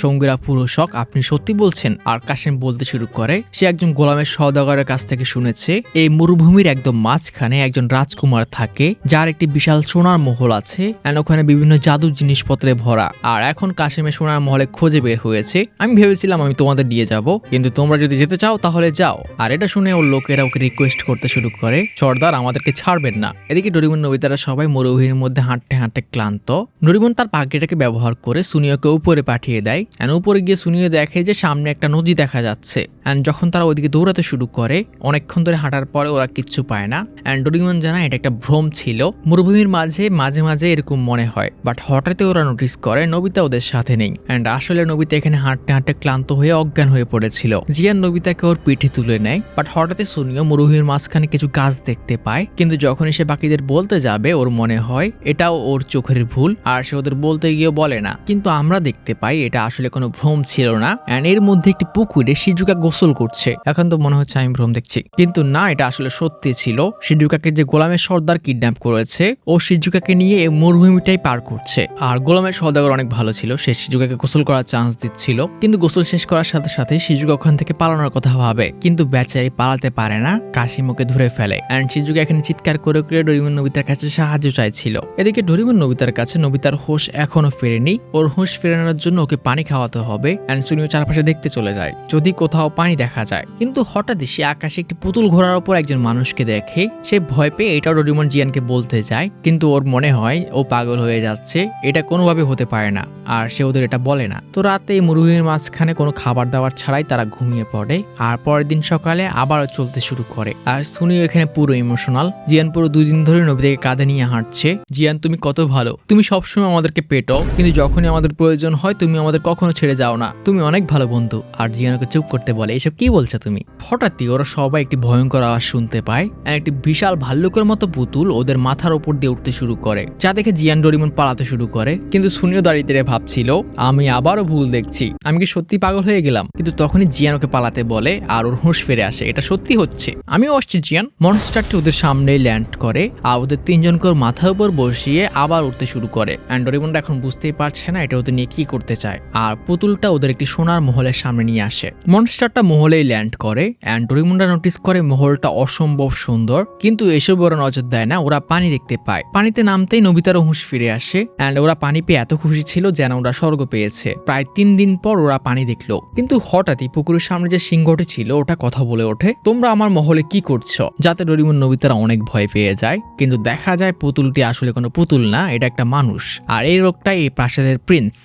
S1: সঙ্গীরা পুরো শক, আপনি সত্যি বলছেন? আর কাশিম বলতে শুরু করে সে একজন গোলামের সওদাগরের কাছ থেকে শুনেছে এই মরুভূমির একদম মাঝখানে একজন রাজকুমার থাকে যার একটি বিশাল সোনার মহল আছে, ওখানে বিভিন্ন জাদুর জিনিসপত্রে ভরা। আর এখন কাশিমের সোনার মহলে খোঁজে বের হয়েছে। আমি ভেবেছিলাম আমি তোমাদের নিয়ে যাব, কিন্তু তোমরা যদি যেতে চাও তাহলে যাও। আর এটা শুনে ওর লোকেরা ওকে রিকোয়েস্ট করতে শুরু করে, সর্দার আমাদেরকে ছাড়বেন না। এদিকে ডোরিমন নোবিতারা সবাই মরুভূমির মধ্যে হাঁটতে হাঁটতে ক্লান্ত। ডোরিমন তার পাগড়িটাকে ব্যবহার করে সুনিয়োকে উপরে পাঠিয়ে দেয়। উপরে গিয়ে সুনিও দেখে যে সামনে একটা নদী দেখা যাচ্ছে। যখন তারা ওইদিকে দৌড়াতে শুরু করে, অনেকক্ষণ ধরে হাঁটার পরে ওরা কিচ্ছু পায় না। ডোরিমন জানায় এটা একটা ভ্রম ছিল, মরুভূমির মাঝে মাঝে মাঝে এরকম মনে হয়। বাট হঠাৎ ওরা নোটিস করে নোবিতা ওদের সাথে নেই। আসলে নোবিতা এখানে হাঁটতে হাঁটতে ক্লান্ত হয়ে অজ্ঞান হয়ে পড়েছিল। জিয়ান নোবিতাকে ওর পিঠে তুলে নেয়। বাট হঠাৎ সুনিও মরুভূমির মাঝখানে কিছু গাছ দেখতে পায়, কিন্তু যখন সে বাকিদের বলতে যাবে ওর মনে হয় এটাও ওর চোখের ভুল, আর সে ওদের বলতে গিয়ে বলে না। কিন্তু আমরা দেখতে পাই এটা আসলে কোনো ভ্রম ছিল না। এর মধ্যে একটি পুকুরে শিজুকা গোসল করছে। এখন তো মনে হচ্ছে আমি ভ্রম দেখছি, কিন্তু না, এটা আসলে সত্যি ছিল। শিজুকাকে যে গোলামের সর্দার কিডন্যাপ করেছে, ও শিজুকাকে নিয়ে এই মরুভূমিটাই পার করছে। আর গোলামের সওদাগর অনেক ভালো ছিল, সে শিজুকাকে গোসল করার চান্স দিচ্ছিল। কিন্তু গোসল শেষ করার সাথে সাথে শিজুকা ওখান থেকে পালানোর কথা ভাবে, কিন্তু বেচারি পালাতে পারে না, কাশিম ওকে ধরে ফেলে। শিজুকা এখানে চিৎকার করে করে ডোরিমন নোবিতার কাছে সাহায্য চাইছিল। এদিকে ডোরিমন নোবিতার কাছে নোবিতার হোশ এখনো ফেরেনি। ওর হোশ ফেরানোর জন্য ওকে পানি খাওয়াতে হবে। সুনিও চারপাশে দেখতে চলে যায় যদি কোথাও পানি দেখা যায়, কিন্তু হঠাৎই সে আকাশে একটি পুতুল ঘোড়ার উপর একজন মানুষকে দেখে। সে ভয় পেয়ে এটাও ডোরিমন জিয়ানকে বলতে যায়, কিন্তু ওর মনে হয় ও পাগল হয়ে যাচ্ছে, এটা কোনোভাবে হতে পারে না, আর সে ওদের এটা বলে না। তো রাতে এই মরুভূমির মাঝখানে কোনো খাবার দাবার ছাড়াই তারা ঘুমিয়ে পড়ে। আর পরের দিন সকালে আবারও চলতে শুরু করে। আর সুনিও এখানে পুরো ইমোশনাল। জিয়ান পুরো 2 দিন ধরে নোবিতাকে কাঁধে নিয়ে হাঁটছে। জিয়ান তুমি কত ভালো, তুমি সবসময় আমাদেরকে পেটো, কিন্তু যখনই আমাদের প্রয়োজন হয় তুমি আমাদের কখনো ছেড়ে যাও না, তুমি অনেক ভালো বন্ধু। আর জিয়ান ওকে চুপ করতে বলে, এসব কি বলছো তুমি? হঠাৎই ওরা সবাই একটি ভয়ঙ্কর আওয়াজ শুনতে পায়। একটি বিশাল ভাল্লুকের মতো পুতুল ওদের মাথার উপর দিয়ে উঠতে শুরু করে, যা দেখে জিয়ান ডোরিমন পালাতে শুরু করে। কিন্তু সুনিও দাঁড়িয়ে ভাবছিল আমি আবারও ভুল দেখছি, আমি কি সত্যি পাগল হয়ে গেলাম? কিন্তু তখনই জিয়ান ওকে পালাতে বলে আর ওর হুঁশ ফিরে আসে, এটা সত্যি হচ্ছে, আমিও আসছি জিয়ান। মনস্টারটি ওদের সামনেই ল্যান্ড করে আর ওদের 3 জনকে ওর মাথার উপর বসিয়ে আবার উঠতে শুরু করে। ডোরিমনটা এখন বুঝতেই পারছে না এটা ওদের নিয়ে কি করতে চায়। আর পুতুলটা ওদের একটি সোনার মহলের সামনে নিয়ে আসে। মনস্টারটা মহলেই ল্যান্ড করে। ডোরিমনটা নোটিস করে মহলটা অসম্ভব সুন্দর, কিন্তু এসব ওরা নজর দেয় না। ওরা পানি দেখতে পায়। পানিতে নামতেই নোবিতারও হুঁশ ফিরে আসে। ওরা পানি পেয়ে এত খুশি ছিল যেন ওরা স্বর্গ পেয়েছে। প্রায় 3 দিন পর ওরা পানি দেখলো, কিন্তু হঠাৎই পুকুরের সামনে যে সিংহটি ছিল ওটা কথা বলে ওঠে, তোমরা আমার মহলে কি করছো? যাতে ডোরিমন নোবিতারা অনেক ভয় পেয়ে যায়। কিন্তু দেখা যায় পুতুলটি আসলে কোনো পুতুল না, এটা একটা মানুষ। আর এই লোকটা এই প্রাসাদের প্রিন্স।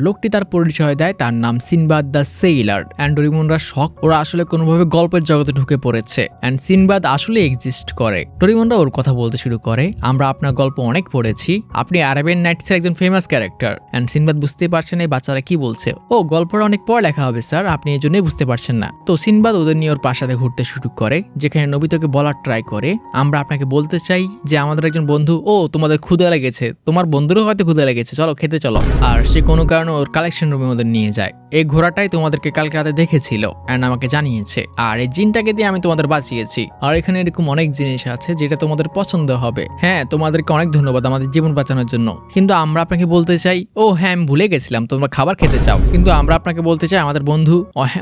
S1: লোকটি তার পরিচয় দেয়, তার নাম সিনবাদ দ্য সেইলার। ডোরিমনরা শক, ওরা আসলে কোনোভাবে গল্পের জগতে ঢুকে পড়েছে। সিনবাদ আসলে এক্সিস্ট করে। ডোরিমনরা ওর কথা বলতে শুরু করে, আমরা আপনার গল্প অনেক পড়েছি, আপনি আরাবিয়ান নাইটস এর একজন ফেমাস ক্যারেক্টার। সিনবাদ বুঝতে পারছেন এই বাচ্চারা কি বলছে। ও গল্পটা অনেক পর লেখা হবে স্যার, আপনি এই জন্যই বুঝতে পারছেন না। তো সিনবাদ ওদের নিয়ে ওর প্রাসাদে ঘুরতে শুরু করে, যেখানে নোবিতাকে বলার ট্রাই করে, আমরা আপনাকে বলতে চাই যে আমাদের একজন বন্ধু, ও তোমাদের ক্ষুধা লেগেছে, তোমার বন্ধুরও হয়তো ক্ষুধা লেগেছে, চলো খেতে চলো। আর সে কোনো কারণে ওর কালেকশন রুমে ওদের নিয়ে যায়। এই ঘোড়াটাই তোমাদেরকে কালকে রাতে দেখেছিল আমাকে জানিয়েছে, আর এই জিনটাকে দিয়ে আমি তোমাদের বাঁচিয়েছি। আর এখানে এরকম অনেক জিনিস আছে যেটা তোমাদের পছন্দ হবে। হ্যাঁ, তোমাদেরকে অনেক ধন্যবাদ আমাদের জীবন বাঁচানোর জন্য, কিন্তু আমরা আপনাকে বলতে চাই, ও হ্যাঁ আমি ভুলে গেছিলাম তোমরা খাবার খেতে চাও, কিন্তু আমরা আপনাকে বলতে চাই আমাদের বন্ধু,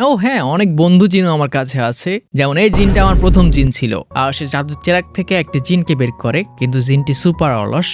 S1: ও হ্যাঁ অনেক বন্ধু জিনও আমার কাছে আছে। যেমন এই জিনটা আমার প্রথম জিন ছিল, আর সে জাদুর চেরাক থেকে একটা জিনকে বের করে, কিন্তু জিনটি সুপার অলস।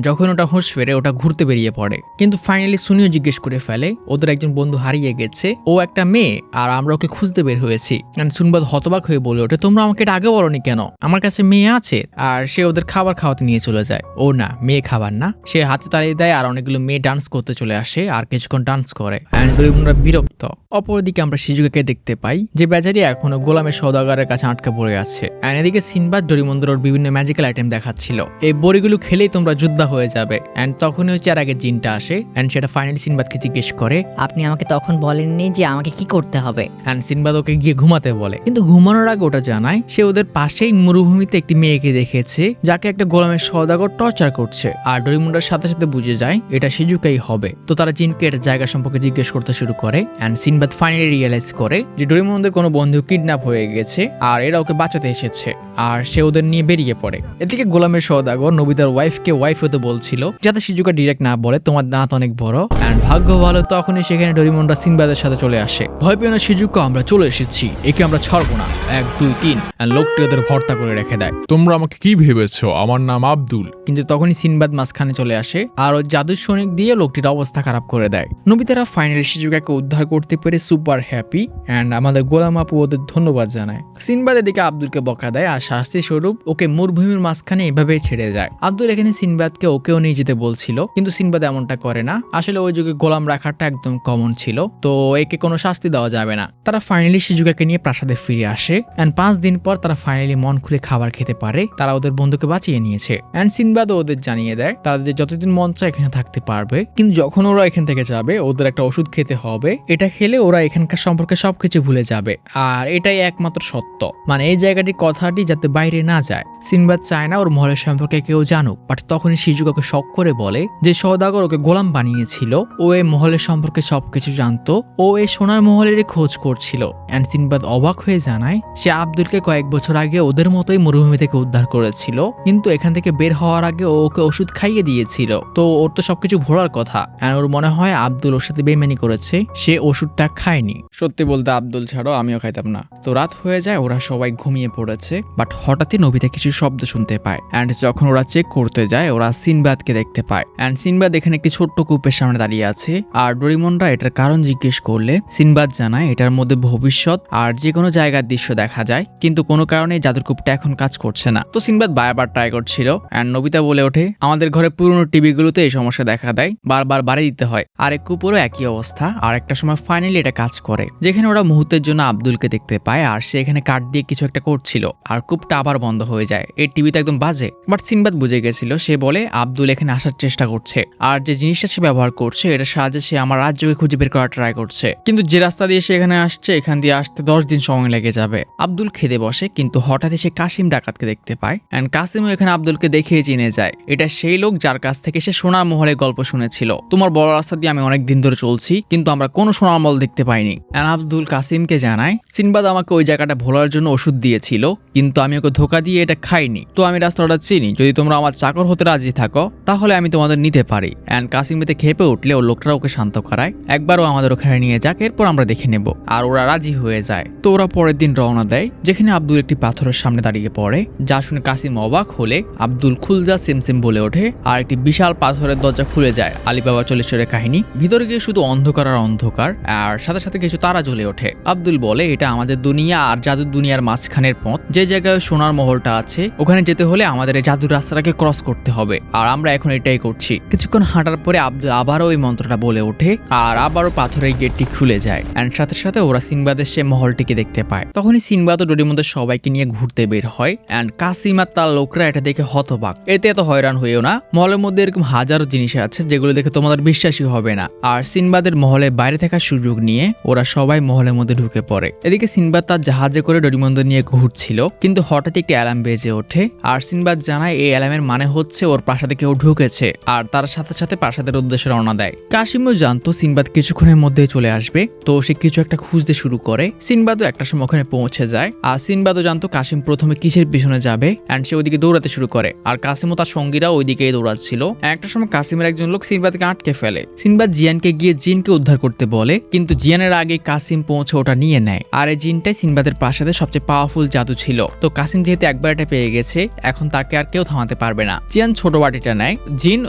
S1: যখন ওটা হুঁশ ফেরে ওটা ঘুরতে বেরিয়ে পড়ে। কিন্তু ফাইনালি সুনিও জিজ্ঞেস করে ফেলে ওদের একজন বন্ধু হারিয়ে গেছে, ও একটা মেয়ে, আর আমরা ওকে খুঁজতে বের হয়েছি। সুনবাদ হতবাক হয়ে বলে ওঠে, তোমরা আমাকে এটা আগে বলনি কেন? আমার কাছে মেয়ে আছে। আর সে ওদের খাবার খাওয়াতে নিয়ে চলে যায়। ও না, মেয়ে খাবার না, সে হাতে তাড়িয়ে দেয় আর অনেকগুলো মেয়ে ডান্স করতে চলে আসে আর কিছুক্ষণ ডান্স করে। ডোরিমনরা বিরক্ত। অপরদিকে আমরা শিজুকাকে দেখতে পাই, যে বেচারি এখনো গোলামের সওদাগরের কাছে আটকে পড়ে আছে। এদিকে সিনবাদ ডোরিমনদের বিভিন্ন ম্যাজিক্যাল আইটেম দেখাচ্ছিল, এই বড়িগুলো খেলেই তোমরা যোদ্ধা হয়ে যাবে। তখনই হচ্ছে এর আগে জিনটা আসে। সেটা ফাইনালি সিনবাদকে জিজ্ঞেস করে,
S2: আপনি আমাকে তখন বলেননি যে আমাকে কি করতে হবে?
S1: সিনবাদ ওকে গিয়ে ঘুমাতে বলে। বলে, কিন্তু ঘুমানোর আগে ওটা জানায় সে ওদের পাশেই মরুভূমিতে একটি মেয়েকে দেখেছে যাকে একটা গোলামের সওদাগর টর্চার করছে। আর ডোরিমনটার সাথে সাথে বুঝে যায় এটা শিজুকাই হবে। তো তারা জিনকে এটা জায়গা সম্পর্কে জিজ্ঞেস করতে শুরু করে এন্ড সিনবাদ ফাইনালি রিয়েলাইজ করে যে ডোরিমনদের কোনো বন্ধু কিডন্যাপ হয়ে গেছে আর এরা ওকে বাঁচাতে এসেছে, আর সে ওদের নিয়ে বেরিয়ে পড়ে। এদিকে গোলামের সওদাগর নোবিতার ওয়াইফকে ওয়াইফ হতে বলছিল যাতে শিজুকা ডিরেক্ট না বলে তোমার দাঁত অনেক বড়। এন্ড ভাগ্য ভালো তখনই সেখানে ডোরিমনরা সিনবাদের সাথে চলে আসে। ভয় পেও না শিজুকা, আমরা চলে এসেছি, একে আমরা ছাড়বো না, 1 2 3 এন্ড লোকটি ওদের ভর্তা করে রেখে দেয়।
S3: তোমরা আমাকে কি ভেবেছো? আমার নাম আব্দুল।
S1: কিন্তু তখনই সিনবাদ মাঝখানে চলে আসে আর ওই জাদুর সৈনিক দিয়ে লোকটির অবস্থা খারাপ করে দেয়। নোবিতারা ফাইনালি শিজুকাকে উদ্ধার করতে পেরে সুপার হ্যাপি এন্ড আমাদের গোলাম আপু ওদের ধন্যবাদ জানায়। সিনবাদ এদিকে আব্দুলকে বকা দেয় আর শাস্তি স্বরূপ ওকে মরুভূমির মাঝখানে এভাবেই ছেড়ে যায়। আব্দুল এখানে সিনবাদকে ওকেও নিয়ে যেতে বলছিল, কিন্তু সিনবাদ এমনটা করে না। আসলে ওই যুগে গোলাম রাখাটা একদম কমন ছিল, তো একে কোনো শাস্তি দেওয়া যাবে না। তারা ফাইনালি শিজুকাকে নিয়ে প্রাসাদে ফিরে আসে এন্ড 5 দিন পর তারা ফাইনালি মন খুলে খাবার খেতে পারে। তারা ওদের বন্ধুকে বাঁচিয়ে নিয়েছে এন্ড সিনবাদও ওদের জানিয়ে দেয় তাদের যতদিন মন চায় এখানে থাকতে পারবে, কিন্তু যখন ওরা এখান থেকে যাবে ওদের একটা ওষুধ খেতে হবে, এটা খেলে ওরা এখানকার সম্পর্কে সবকিছু ভুলে যাবে। আর এটাই একমাত্র সত্য, মানে এই জায়গাটির কথাটি যাতে বাইরে না যায়। সিনবাদ চায় না ওর মহলের সম্পর্কে কেউ জানুক, বাট তখনই শিজুকাকে শক করে বলে যে সওদাগর ওকে গোলাম বানিয়েছিল, ও এই মহলের সম্পর্কে সবকিছু জানতো, ও এই সোনার মহলেরই খোঁজ করছিল। এন্ড সিনবাদ অবাক হয়ে জানায় সে আব্দুলকে কয়েক বছর আগে ওদের মতোই মরুভূমি থেকে উদ্ধার করেছিল, কিন্তু এখান থেকে বের হওয়ার আগে ও ওকে ওষুধ খাইয়ে দিয়েছিল, তো ওর তো সবকিছু ভোলার কথা। এন্ড ওর মনে হয় আব্দুল ওর সাথে বেইমানি করেছে, সে ওষুধটা খায়নি। সত্যি বলতে আব্দুল ছাড়াও আমিও খাইতাম না। তো রাত হয়ে যায়, ওরা সবাই ঘুমিয়ে পড়েছে, বাট হঠাৎই নবীতে কিছু শব্দ শুনতে পায়। এন্ড যখন ওরা চেক করতে যায় ওরা সিনবাদকে দেখতে পায়। এন্ড সিনবাদ এখানে একটি ছোট্ট কূপের সামনে দাঁড়িয়ে আছে। আর ডোরিমনরা এটার কারণ জিজ্ঞেস করলে সিনবাদ জানায় এটার মধ্যে ভবিষ্যৎ আর যে কোনো জায়গার দৃশ্য দেখা যায়, কিন্তু কোনো কারণে জাদুর কূপটা এখন কাজ করছে না। তো সিনবাদ বারবার ট্রাই করছিল এন্ড নবিতা বলে ওঠে আমাদের ঘরে পুরনো টিভিগুলোতে এই সমস্যা দেখা দেয়, বারবার বাড়ি দিতে হয়। আর এক কূপেরও একই অবস্থা। আর একটা সময় ফাইনালি এটা কাজ করে, যেখানে ওরা মুহূর্তের জন্য আব্দুলকে দেখতে পায় আর সে এখানে কাঠ দিয়ে কিছু একটা করছিল, আর কূপটা আবার বন্ধ হয়ে যায়। এই টিভিতে একদম বাজে, বাট সিনবাদ বুঝে গেছিল। সে বলে আব্দুল এখানে আসার চেষ্টা করছে, আর যে জিনিসটা সে ব্যবহার করছে এটার সাহায্যে সে আমার রাজ্যকে খুঁজে বের করার ট্রাই করছে, কিন্তু যে রাস্তা দিয়ে সে এখানে আসছে এখান দিয়ে আসতে 10 দিন সময় লেগে যাবে। আব্দুল খেতে বসে, কিন্তু হঠাৎই সে কাসিম ডাকাতকে দেখতে পায় এন্ড কাসিমও এখানে আব্দুলকে দেখেই চিনে যায়। এটা সেই লোক যার কাছ থেকে সে সোনার মহলের গল্প শুনেছিল। তোমার বড় রাস্তা দিয়ে আমি অনেক দিন ধরে চলছি, কিন্তু আমরা কোনো সোনার মহল দেখতে পাইনি। এন্ড আব্দুল কাসিমকে জানায় সিনবাদ আমাকে ওই জায়গাটা ভোলার জন্য ওষুধ দিয়েছিল, কিন্তু আমি ওকে ধোকা দিয়ে এটা খাইনি, তো আমি রাস্তাটা চিনি। যদি তোমরা আমার চাকর হতে রাজি থাকো তাহলে আমি তোমাদের নিতে পারি। এন্ড কাসিম এতে খেপে উঠলে ও লোকটা ওকে শান্ত করায়, একবারও আমাদের ওখানে নিয়ে যাক, এরপর আমরা দেখে নেব। আর ওরা রাজি হয়ে যায়। তো ওরা পরের দিন রওনা দেয়, যেখানে আব্দুল একটি পাথরের সামনে দাঁড়িয়ে পড়ে, যা শুনে কাসিম অবাক হলে আব্দুল খুলজা সিমসিম বলে ওঠে আর একটি বিশাল পাথরের দরজা খুলে যায়। আলিবাবা চল্লিশের কাহিনী। ভিতরে গিয়ে শুধু অন্ধকার আর অন্ধকার, আর সাথে সাথে কিছু তারা জ্বলে ওঠে। আব্দুল বলে এটা আমাদের দুনিয়া আর জাদুর দুনিয়ার মাঝখানের পথ, যে জায়গায় সোনার মহলটা আছে ওখানে যেতে হলে আমাদের এই জাদুর রাস্তাটাকে ক্রস করতে হবে, আর আমরা এখন এটাই করছি। কিছুক্ষণ হাঁটার পরে আব্দুল আবারও ওই মন্ত্রটা বলে ওঠে আর আবারও পাথরের গেটটি খুলে যায়। এন্ড সাথে সাথে ওরা সিনবাদের সে মহলটিকে দেখতে পায়। তখনই সিনবাদ ও ডোরিমনদের সবাইকে নিয়ে ঘুরতে বের হয়। এন্ড কাসিম আর তার লোকরা এটা দেখে হতবাক। এতে এত হয়রান হইও না, মহলের মধ্যে এরকম হাজারো জিনিস আছে যেগুলো দেখে তোমাদের বিশ্বাসই হবে না। আর সিনবাদের মহলের বাইরে থাকার সুযোগ নিয়ে ওরা সবাই মহলের মধ্যে ঢুকে পড়ে। এদিকে সিনবাদ তার জাহাজে করে ডোরিমনদের নিয়ে ঘুরছিল, কিন্তু হঠাৎ একটি অ্যালার্ম বেজে ওঠে। আর সিনবাদ জানায় এই অ্যালার্মের মানে হচ্ছে ওর প্রাসাদে কেউ ঢুকেছে, আর তার সাথে সাথে প্রাসাদের উদ্দেশ্যে রওনা দেয়। কাসিমও জানতো সিনবাদ কিছুক্ষণের মধ্যেই চলে আসবে, তো সে কিছু একটা খুঁজতে শুরু করে। সিনবাদও একটা সময় ওখানে পৌঁছে যায়। আর সিনবাদও জানতো কাসিম প্রথমে কিসের পিছনে যাবে, এন্ড সে ওইদিকে দৌড়াতে শুরু করে। আর কাসিমও তার সঙ্গীরা ওইদিকেই দৌড়াচ্ছিল। একটা সময় কাসিমের একজন লোক সিনবাদকে আটকে ফেলে। সিনবাদ জিয়ানকে গিয়ে জিনকে উদ্ধার করতে বলে, কিন্তু জিয়ানের আগে কাসিম পৌঁছে ওটা নিয়ে নেয়। আর এই জিনটাই সিনবাদের প্রাসাদে সবচেয়ে পাওয়ারফুল জাদু ছিল। তো কাসিম যেহেতু একবার এটা পেয়ে গেছে, এখন তাকে আর কেউ থামাতে পারবে না। জিয়ান ছোট বাটিটা নেয়, জিন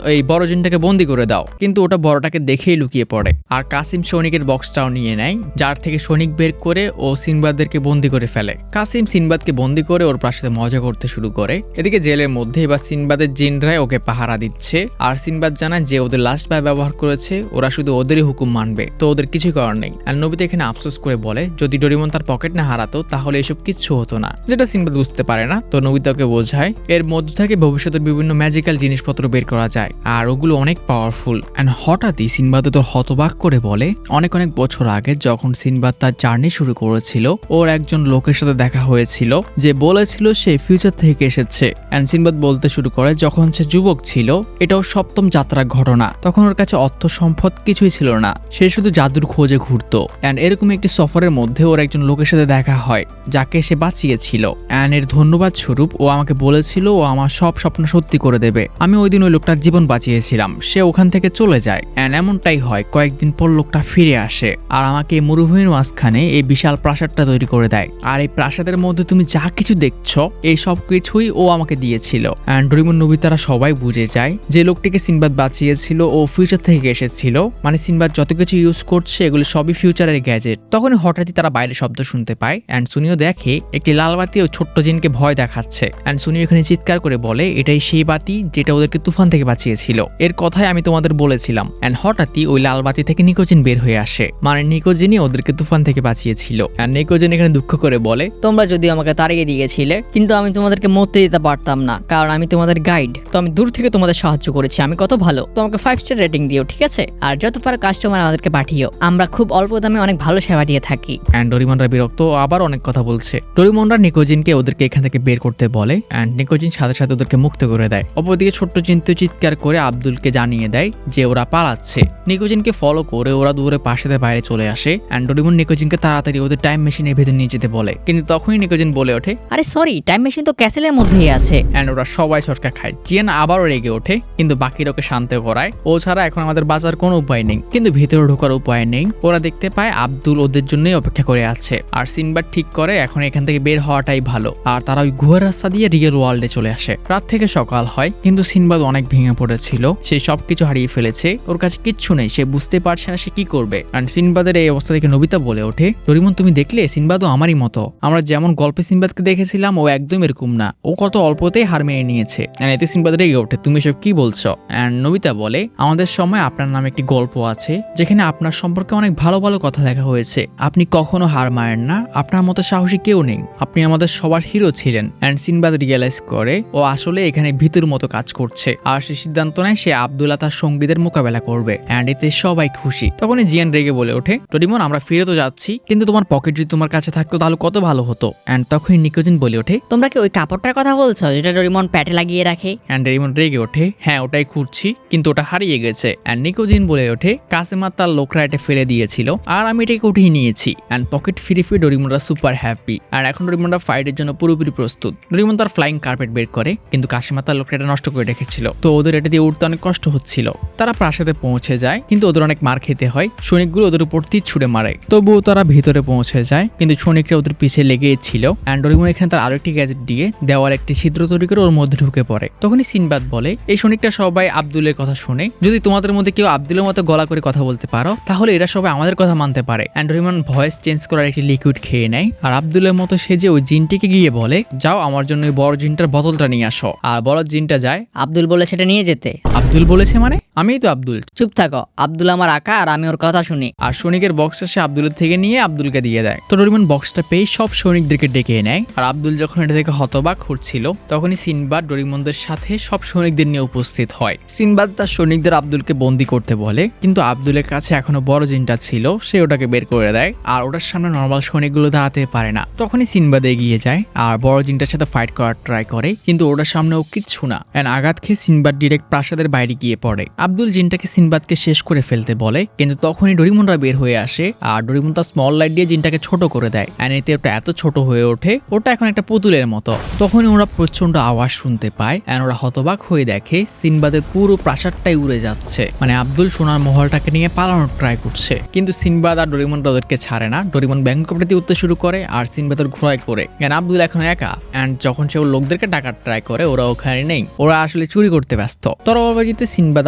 S1: ওই বড় জিনটাকে বন্দি করে দাও, কিন্তু ওটা বড়টাকে দেখেই লুকিয়ে পড়ে। আর কাসিম সৈনিকের বক্সটাও নিয়ে নেয়, যার থেকে সৈনিক বের করে ও সিনবাদদেরকে বন্দি করে ফেলে। কাসিম সিনবাদকে বন্দি করে ওর প্রাসাদে মজা করতে শুরু করে। এদিকে জেলের মধ্যে এবার সিনবাদের জিনরাই ওকে পাহারা দিচ্ছে। আর সিনবাদ জানায় যে ওদের লাস্ট বার ব্যবহার করেছে ওরা শুধু ওদেরই হুকুম মানবে, তো ওদের কিছু করার নেই। আর নবিতা এখানে আফসোস করে বলে যদি ডোরিমন তার পকেট না হারাতো তাহলে এসব কিচ্ছু হতো না, যেটা সিনবাদ বুঝতে পারে না। তো নবিতাকে বোঝায় এর মধ্য থেকে ভবিষ্যতের বিভিন্ন ম্যাজিক্যাল জিনিসপত্র বের করা যায়, আর ওগুলো অনেক পাওয়ারফুল। এন্ড হঠাৎই সিনবাদ তোর হতবাক করে বলে অনেক অনেক বছর আগে যখন সিনবাদ তার জার্নি শুরু করেছিল বলছিল ওর একজন লোকের সাথে দেখা হয়েছিল যে বলেছিল সে ফিউচার থেকে এসেছে। অ্যান্ড সিনবাদ বলতে শুরু করে যখন সে যুবক ছিল এটাও সপ্তম যাত্রার ঘটনা, তখন ওর কাছে অর্থ সম্পদ কিছুই ছিল না, সে শুধু জাদুর খোঁজে ঘুরতো। অ্যান্ড এরকম একটি সফরের মধ্যে ওর একজন লোকের সাথে দেখা হয় যাকে সে বাঁচিয়েছিল। অ্যান্ড এর ধন্যবাদ স্বরূপ ও আমাকে বলেছিল ও আমার সব স্বপ্ন সত্যি করে দেবে। আমি ওই দিন ওই লোকটার জীবন বাঁচিয়েছিলাম। সে ওখান থেকে চলে যায়। অ্যান্ড এমনটাই হয়, কয়েকদিন পর লোকটা ফিরে আসে আর আমাকে এই মরুভূমির মাঝখানে এই বিশাল প্রাসাদটা তৈরি করে দেয়। আর এই প্রাসাদের মধ্যে তুমি যা কিছু দেখছো এই সব কিছুই ও আমাকে দিয়েছিল। অ্যান্ড ডোরেমন নোবিতারা সবাই বুঝে যায় যে লোকটিকে সিনবাদ বাঁচিয়েছিল ও ফিউচার থেকে এসেছিল, মানে সিনবাদ যত কিছু ইউজ করছে এগুলো সবই ফিউচারের গ্যাজেট। তখনই হঠাৎই তারা বাইরে শব্দ শুনতে পায়। অ্যান্ড সুনিও দেখে একটি লাল বাতি ও ছোট্ট জিনকে ভয় দেখাচ্ছে। অ্যান্ড সুনিও এখানে চিৎকার করে বলে এটাই সেই বাতি যেটা ওদেরকে তুফান থেকে বাঁচিয়েছিল। এর কথাই আমি তোমাদের বলেছিলাম। অ্যান্ড হঠাৎই ওই লাল বাতি থেকে নিকোজিন বের হয়ে আসে, মানে নিকোজিনই ওদেরকে তুফান থেকে বাঁচিয়েছিল। অ্যান্ড নিকোজিন এখানে দুঃখ করে বলে
S2: তোমরা যদিও আমাকে তাড়িয়ে দিয়েছিলে কিন্তু আমি তোমাদেরকে মরতে দিতে পারতাম না, কারণ আমি তোমাদের গাইড। তো আমি দূর থেকে তোমাদের সাহায্য করেছি, আমি কত ভালো। তোমাকে 5 স্টার রেটিং দিও, ঠিক আছে? আর যত পারো কাস্টমার আমাদেরকে পাঠিও, আমরা খুব অল্প দামে অনেক ভালো সেবা দিয়ে থাকি।
S1: অ্যান্ড ডোরেমনরা বিরক্ত আবার অনেক কথা বলছে। ডোরেমনরা নিকোজিনকে ওদেরকে এখান থেকে বের করতে বলে। অ্যান্ড নিকোজিন সাথে সাথে ওদেরকে মুক্ত করে দেয়। অপরদিকে ছোট্ট চিন্তা চিৎকার করে আব্দুলকে জানিয়ে দেয় যে ওরা পালাচ্ছে। নিকোজিনকে ফলো করে ওরা দূরে পাশেতে বাইরে চলে আসে। অ্যান্ড ডোরেমন নিকোজিনকে তাড়াতাড়ি ওদের টাইম মেশিনের ভেতর নিয়ে যেতে বলে, কিন্তু তখনই নিকোজিন বলে ওঠে
S2: আরে সরি, টাইম মেশিন তো ক্যাসেলের মধ্যেই আছে।
S1: অ্যান্ড ওরা সবাই ছটকা খায়। জিয়ান আবারও রেগে ওঠে কিন্তু বাকিরা ওকে শান্ত করায়। ও ছাড়া এখন আমাদের বাঁচার কোনো উপায় নেই, কিন্তু ভেতরে ঢোকার উপায় নেই। ওরা দেখতে পায় আব্দুল ওদের জন্যই অপেক্ষা করে আছে। আর সিনবাদ ঠিক করে এখন এখান থেকে বের হওয়াটাই ভালো। আর তারা ওই গুহার রাস্তা দিয়ে রিয়েল ওয়ার্ল্ডে চলে আসে। রাত থেকে সকাল হয় কিন্তু সিনবাদ অনেক ভেঙে পড়েছিল। সে সবকিছু হারিয়ে ফেলেছে, ওর কাছে কিচ্ছু নেই, সে বুঝতে পারছে না সে কি করবে। অ্যান্ড সিনবাদের এই অবস্থা দেখে নোবিতা বলে ওঠে ডোরেমন তুমি দেখলে সিনবাদও আমারই মতো। আমরা যেমন গল্পে সিনবাদকে দেখেছিলাম ও একদম এরকম না, ও কত অল্পতেই হার মেনে নিয়েছে। অ্যান্ড এতে সিনবাদ রেগে ওঠে তুমি সব কি বলছো? অ্যান্ড নোবিতা বলে আমাদের সময় আপনার নামে একটি গল্প আছে যেখানে আপনার সম্পর্কে অনেক ভালো ভালো কথা লেখা হয়েছে। আপনি কখনো হার মারেন না, আপনার মতো সাহসী কেউ নেই, আপনি আমাদের সবার হিরো ছিলেন। অ্যান্ড সিনবাদ রিয়েলাইজ করে ও আসলে এখানে ভিতর মতো কাজ করছে। আর সে সিদ্ধান্ত নেয় সে আব্দুল্লাহ তার সঙ্গীদের মোকাবেলা করবে। অ্যান্ড এতে সবাই খুশি। তখনই জিয়ান রেগে বলে ওঠে ডোরেমন আমরা ফিরে তো যাচ্ছি, কিন্তু তোমার পকেট যদি তোমার কাছে থাকতো তাহলে কত ভালো হতো। অ্যান্ড তখনই নিকোজিন বলে ওঠে
S2: তোমরা কি ওই কাপড়টার কথা বলছো যেটা ডোরেমন প্যাটে লাগিয়ে রাখে?
S1: অ্যান্ড ডোরেমন রেগে ওঠে হ্যাঁ ওটাই খুঁজছি, কিন্তু ওটা হারিয়ে গেছে। অ্যান্ড নিকোজিন বলে ওঠে কাসেমা তার লোকরা এটা ফেলে দিয়েছিল আর আমি এটাকে উঠিয়ে নিয়েছি। অ্যান্ড পকেট ফিরে ফিরে ডোরেমনরা সুপার হ্যাপি। আর এখন ডোরেমনরা ফাইটের জন্য পুরোপুরি প্রস্তুত। ডোরেমন তার ফ্লাইং কার্পেট বের করে, কিন্তু কাসেমা তার লোকরা এটা নষ্ট করে রেখেছিল, তো ওদের এটা দিয়ে উঠতে অনেক কষ্ট হচ্ছিল। তারা প্রাসাদে পৌঁছে যায় কিন্তু ওদের অনেক মার খেতে হয়। সৈনিকগুলো ওদের উপর তীর ছুড়ে মারে, তবুও তারা ভিতরে পৌঁছে যায়, কিন্তু সৈনিকরা ওদের পিছিয়ে লেগেই ছিল। অ্যান্ড ডোরেমন এখানে তার আরেকটি গ্যাজেট দিয়ে দেওয়ার একটি ছিদ্র তৈরি করে ওর মধ্যে ঢুকে পড়ে। তখনই সিনবাদ বলে এই সৈনিকটা সবাই আব্দুলের কথা শুনে, যদি তোমাদের মধ্যে কেউ আব্দুলের মতো গলা করে কথা বলতে পারো তাহলে এরা সবাই আমাদের কথা মানতে পারে। অ্যান্ড ডোরেমন ভয়েস চেঞ্জ করার একটি লিকুইড খেয়ে নেয় আর আব্দুলের মতো সেজে ওই জিনটিকে গিয়ে বলে যাও আমার জন্য ওই বড় জিনটার বোতলটা নিয়ে আসো। আর বড় জিনটা যায়।
S2: আব্দুল বলে সেটা নিয়ে যেতে।
S1: আব্দুল বলেছে মানে? আমিই তো আব্দুল।
S2: চুপ থাকো, আব্দুল আমার আকা আর আমি ওর কথা শুনি।
S1: আর সৈনিকের বক্সটা সে আব্দুলের থেকে নিয়ে আব্দুলকে দিয়ে দেয়। তো ডোরেমন বক্সটা পেয়ে সব সৈনিকদেরকে ডেকে নেয়। আর আব্দুল যখন এটা থেকে হতবাক হচ্ছিল তখনই সিনবাদ ডোরেমনদের সাথে সব সৈনিকদের নিয়ে উপস্থিত হয়। সিনবাদ তার সৈনিকদের আব্দুলকে বন্দি করতে বলে, কিন্তু আব্দুলের কাছে এখনো বড় জিনটা ছিল, সে ওটাকে বের করে দেয় আর ওটার সামনে নর্মাল সৈনিকগুলো দাঁড়াতে পারে না। তখনই সিনবাদ এগিয়ে যায় আর বড় জিনটার সাথে ফাইট করার ট্রাই করে, কিন্তু ওটার সামনেও কিচ্ছু না। এন্ড আঘাত খেয়ে সিনবাদ ডিরেক্ট প্রাসাদের বাইরে গিয়ে পড়ে। আব্দুল জিনটাকে সিনবাদকে শেষ করে ফেলতে বলে, কিন্তু তখনই ডোরেমনরা বের হয়ে আসে আর ডোরেমন তার স্মল লাইট দিয়ে জিনটাকে ছোট করে দেয়। এন্ড এতে ওটা এত ছোট হয়ে ওঠে ওটা এখন একটা পুতুলের মতো। তখনই ওরা প্রচন্ড আওয়াজ শুনতে পায় এন্ড ওরা হতবাক হয়ে দেখে সিনবাদের পুরো প্রাসাদটাই উড়ে যাচ্ছে, মানে আব্দুল সোনার মহলটাকে নিয়ে পালানোর ট্রাই করছে। কিন্তু সিনবাদ আর ডোরেমনরা ওদেরকে ছাড়ে না। ডোরেমন ব্যাংককটাতে উঠতে শুরু করে আর সিনবাদের ঘোড়ায় করে। এন্ড আব্দুল এখন একা। এন্ড যখন সে ওর লোকদেরকে ডাকার ট্রাই করে ওরা ওখানে নেই, ওরা আসলে চুরি করতে ব্যস্ত। তরবারিতে সিনবাদ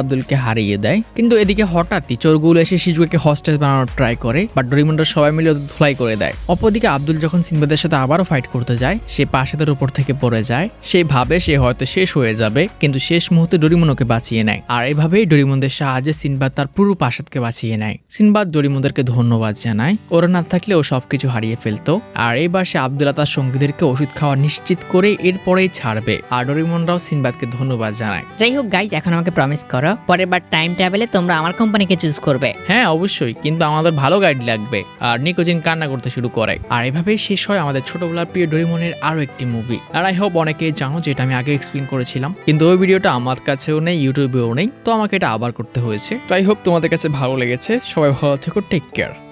S1: আব্দুলকে হারিয়ে দেয়, কিন্তু এদিকে হঠাৎই চোরগুলো এসে শিশুকে হস্টেজ বানানোর ট্রাই করে, বাট ডোরেমনরা সবাই মিলে ওদের ধুলাই করে দেয়। অপরদিকে আব্দুল যখন সিনবাদের সাথে আবারও ফাইট করতে যায় সে প্রাসাদের উপর থেকে পড়ে যায়। সে ভাবে সে হয়তো শেষ হয়ে যাবে, কিন্তু শেষ মুহূর্তে ডোরেমন ওকে বাঁচিয়ে নেয়। আর এভাবেই ডোরেমনদের সাহায্যে সিনবাদ তার পুরো প্রাসাদকে বাঁচিয়ে নেয়। সিনবাদ ডোরেমনদেরকে ধন্যবাদ জানায়, ওরা না থাকলে ও সবকিছু হারিয়ে ফেলতো। আর এবার সে আব্দুল্লাহ তার সঙ্গীদেরকে ওষুধ খাওয়া নিশ্চিত করে এরপরেই ছাড়বে। আর ডোরেমনরাও সিনবাদকে ধন্যবাদ জানায়।
S2: যাই হোক গাইজ, এখন আমাকে প্রমিস করো পরের বার টাইম ট্রাভেলে তোমরা আমার কোম্পানিকে চুজ করবে।
S1: হ্যাঁ অবশ্যই, কিন্তু আমাদের ভালো গাইড লাগবে। আর নিকোজিন কান্না করতে শুরু করে। আর এভাবেই শেষ হয় আমাদের ছোটবেলার প্রিয় ডোরেমনের আরো একটি মুভি। আর আই হোপ অনেকেই জানো, যেটা আমি আগে এক্সপ্লেন করেছিলাম, কিন্তু ওই ভিডিওটা আমার কাছেও নেই, ইউটিউবেও নেই, তো আমাকে এটা আবার করতে হয়েছে। তো আই হোপ তোমাদের কাছে ভালো লেগেছে। সবাই ভালো থেকো, টেক কেয়ার।